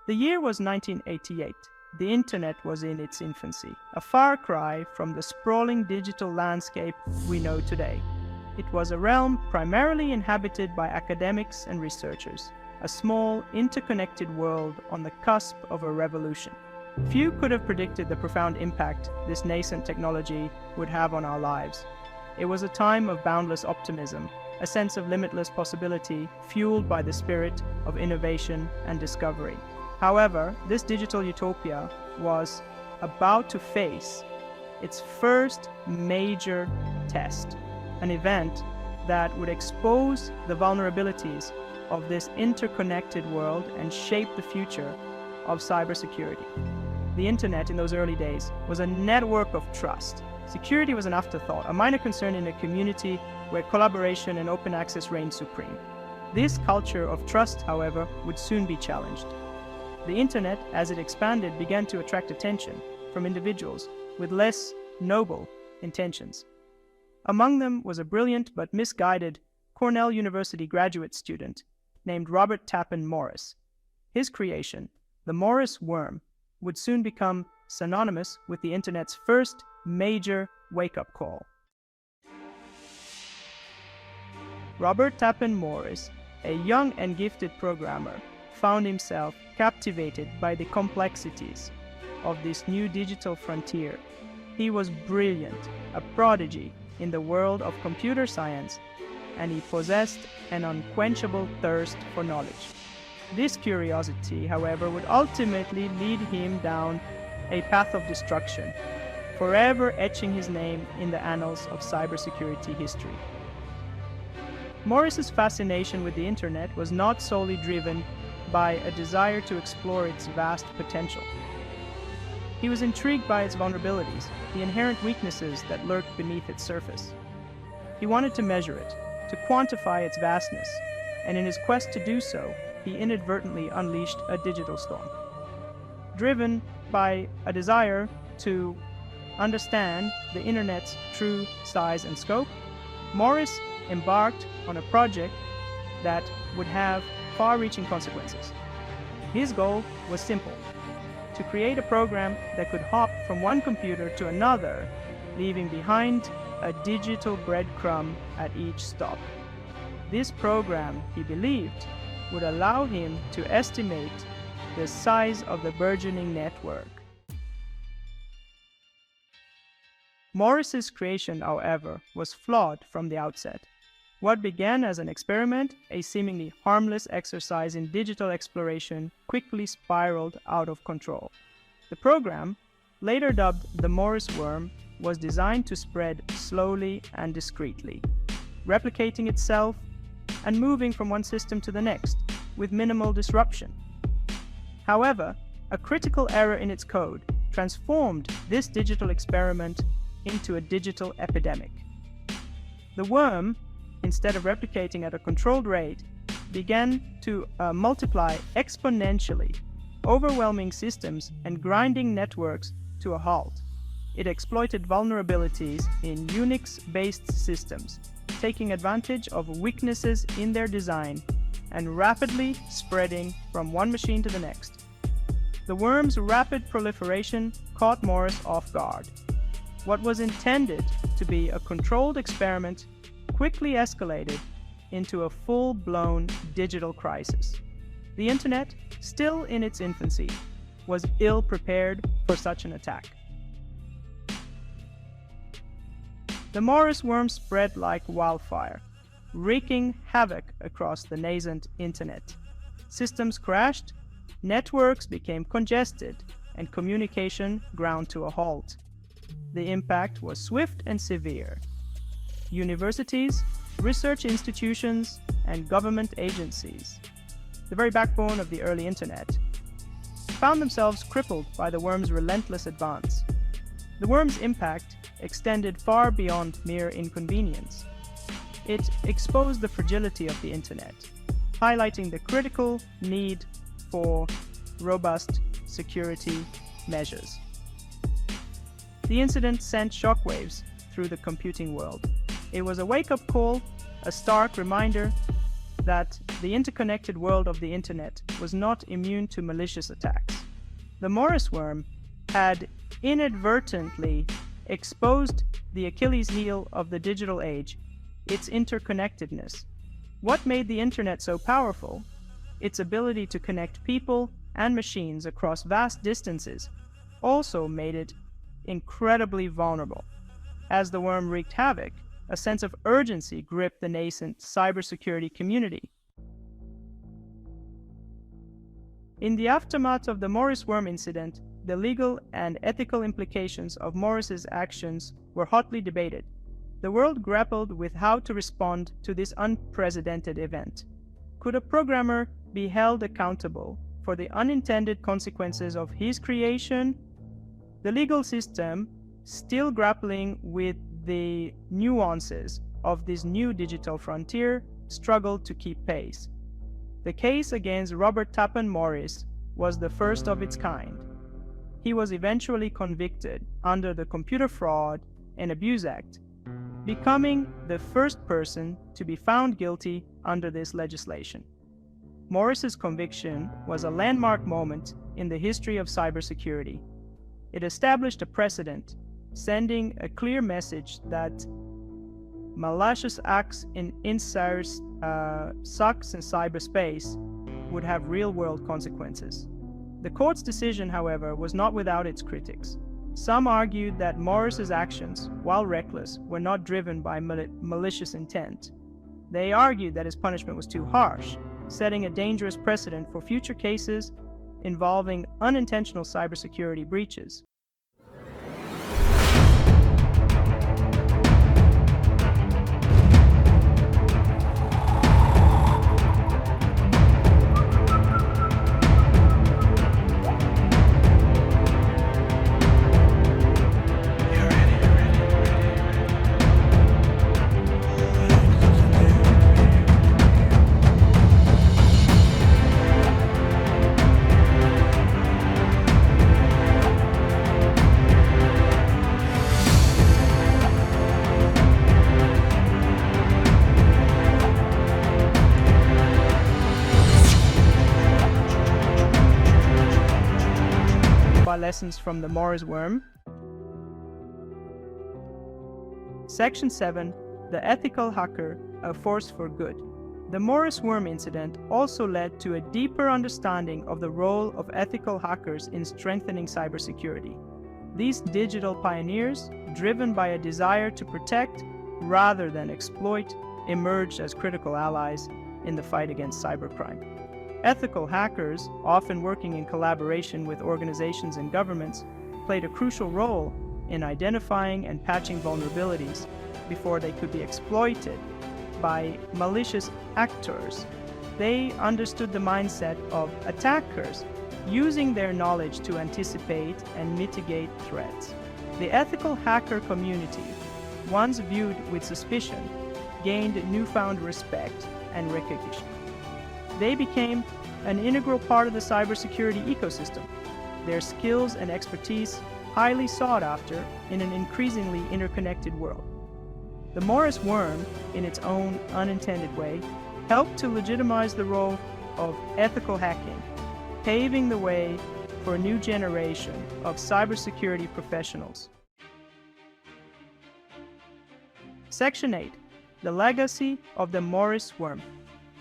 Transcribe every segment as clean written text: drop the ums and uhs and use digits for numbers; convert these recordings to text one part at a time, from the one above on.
The year was 1988. The internet was in its infancy, a far cry from the sprawling digital landscape we know today. It was a realm primarily inhabited by academics and researchers, a small, interconnected world on the cusp of a revolution. Few could have predicted the profound impact this nascent technology would have on our lives. It was a time of boundless optimism, a sense of limitless possibility fueled by the spirit of innovation and discovery. However, this digital utopia was about to face its first major test, an event that would expose the vulnerabilities of this interconnected world and shape the future of cybersecurity. The internet in those early days was a network of trust. Security was an afterthought, a minor concern in a community where collaboration and open access reigned supreme. This culture of trust, however, would soon be challenged. The internet, as it expanded, began to attract attention from individuals with less noble intentions. Among them was a brilliant but misguided Cornell University graduate student named Robert Tappan Morris. His creation, the Morris worm, would soon become synonymous with the internet's first major wake-up call. Robert Tappan Morris, a young and gifted programmer, found himself captivated by the complexities of this new digital frontier. He was brilliant, a prodigy in the world of computer science, and he possessed an unquenchable thirst for knowledge. This curiosity, however, would ultimately lead him down a path of destruction, forever etching his name in the annals of cybersecurity history. Morris's fascination with the internet was not solely driven by a desire to explore its vast potential. He was intrigued by its vulnerabilities, the inherent weaknesses that lurked beneath its surface. He wanted to measure it, to quantify its vastness, and in his quest to do so, he inadvertently unleashed a digital storm. Driven by a desire to understand the internet's true size and scope, Morris embarked on a project that would have far-reaching consequences. His goal was simple: to create a program that could hop from one computer to another, leaving behind a digital breadcrumb at each stop. This program, he believed, would allow him to estimate the size of the burgeoning network. Morris's creation, however, was flawed from the outset. What began as an experiment, a seemingly harmless exercise in digital exploration, quickly spiraled out of control. The program, later dubbed the Morris worm, was designed to spread slowly and discreetly, replicating itself and moving from one system to the next with minimal disruption. However, a critical error in its code transformed this digital experiment into a digital epidemic. The worm, instead of replicating at a controlled rate, began to multiply exponentially, overwhelming systems and grinding networks to a halt. It exploited vulnerabilities in Unix-based systems, taking advantage of weaknesses in their design and rapidly spreading from one machine to the next. The worm's rapid proliferation caught Morris off guard. What was intended to be a controlled experiment quickly escalated into a full-blown digital crisis. The internet, still in its infancy, was ill-prepared for such an attack. The Morris worm spread like wildfire, wreaking havoc across the nascent internet. Systems crashed, networks became congested, and communication ground to a halt. The impact was swift and severe. Universities, research institutions, and government agencies, the very backbone of the early internet, found themselves crippled by the worm's relentless advance. The worm's impact extended far beyond mere inconvenience. It exposed the fragility of the internet, highlighting the critical need for robust security measures. The incident sent shockwaves through the computing world. It was a wake-up call, a stark reminder that the interconnected world of the internet was not immune to malicious attacks. The Morris worm had inadvertently exposed the Achilles heel of the digital age, its interconnectedness. What made the internet so powerful? Its ability to connect people and machines across vast distances also made it incredibly vulnerable. As the worm wreaked havoc, a sense of urgency gripped the nascent cybersecurity community. In the aftermath of the Morris worm incident, the legal and ethical implications of Morris's actions were hotly debated. The world grappled with how to respond to this unprecedented event. Could a programmer be held accountable for the unintended consequences of his creation? The legal system, still grappling with the nuances of this new digital frontier, struggled to keep pace. The case against Robert Tappan Morris was the first of its kind. He was eventually convicted under the Computer Fraud and Abuse Act, becoming the first person to be found guilty under this legislation. Morris's conviction was a landmark moment in the history of cybersecurity. It established a precedent, sending a clear message that malicious acts in cyberspace would have real-world consequences. The court's decision, however, was not without its critics. Some argued that Morris's actions, while reckless, were not driven by malicious intent. They argued that his punishment was too harsh, setting a dangerous precedent for future cases involving unintentional cybersecurity breaches. Lessons from the Morris worm. Section 7. The Ethical Hacker, a Force for Good. The Morris worm incident also led to a deeper understanding of the role of ethical hackers in strengthening cybersecurity. These digital pioneers, driven by a desire to protect rather than exploit, emerged as critical allies in the fight against cybercrime. Ethical hackers, often working in collaboration with organizations and governments, played a crucial role in identifying and patching vulnerabilities before they could be exploited by malicious actors. They understood the mindset of attackers, using their knowledge to anticipate and mitigate threats. The ethical hacker community, once viewed with suspicion, gained newfound respect and recognition. They became an integral part of the cybersecurity ecosystem, their skills and expertise highly sought after in an increasingly interconnected world. The Morris worm, in its own unintended way, helped to legitimize the role of ethical hacking, paving the way for a new generation of cybersecurity professionals. Section 8. The Legacy of the Morris worm.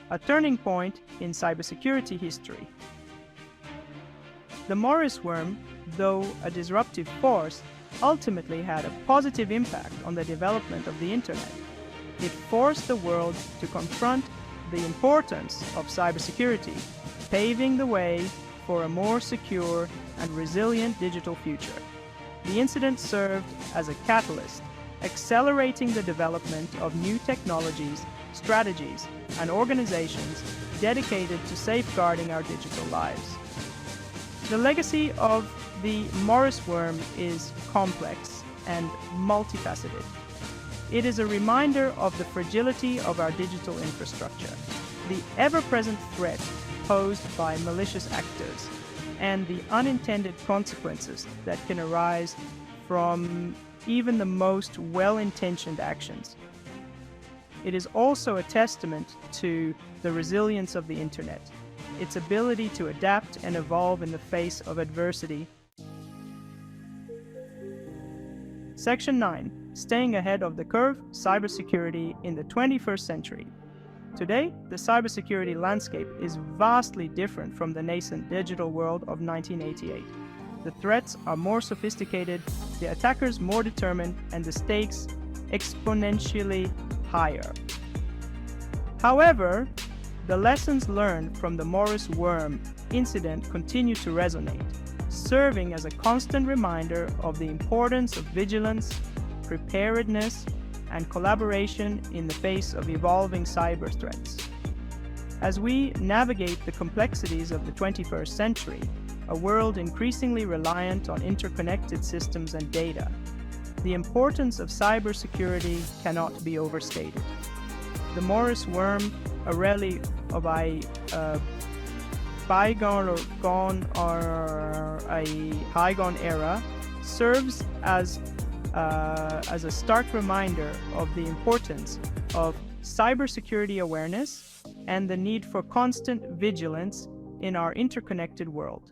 A turning point in cybersecurity history. The Morris worm, though a disruptive force, ultimately had a positive impact on the development of the internet. It forced the world to confront the importance of cybersecurity, paving the way for a more secure and resilient digital future. The incident served as a catalyst, accelerating the development of new technologies, strategies, and organizations dedicated to safeguarding our digital lives. The legacy of the Morris worm is complex and multifaceted. It is a reminder of the fragility of our digital infrastructure, the ever-present threat posed by malicious actors, and the unintended consequences that can arise from even the most well-intentioned actions. It is also a testament to the resilience of the internet, its ability to adapt and evolve in the face of adversity. Section 9. Staying ahead of the curve, cybersecurity in the 21st century. Today, the cybersecurity landscape is vastly different from the nascent digital world of 1988. The threats are more sophisticated, the attackers more determined, and the stakes exponentially higher. However, the lessons learned from the Morris Worm incident continue to resonate, serving as a constant reminder of the importance of vigilance, preparedness, and collaboration in the face of evolving cyber threats. As we navigate the complexities of the 21st century, a world increasingly reliant on interconnected systems and data, the importance of cybersecurity cannot be overstated. The Morris Worm, a relic of a bygone era, serves as a stark reminder of the importance of cybersecurity awareness and the need for constant vigilance in our interconnected world.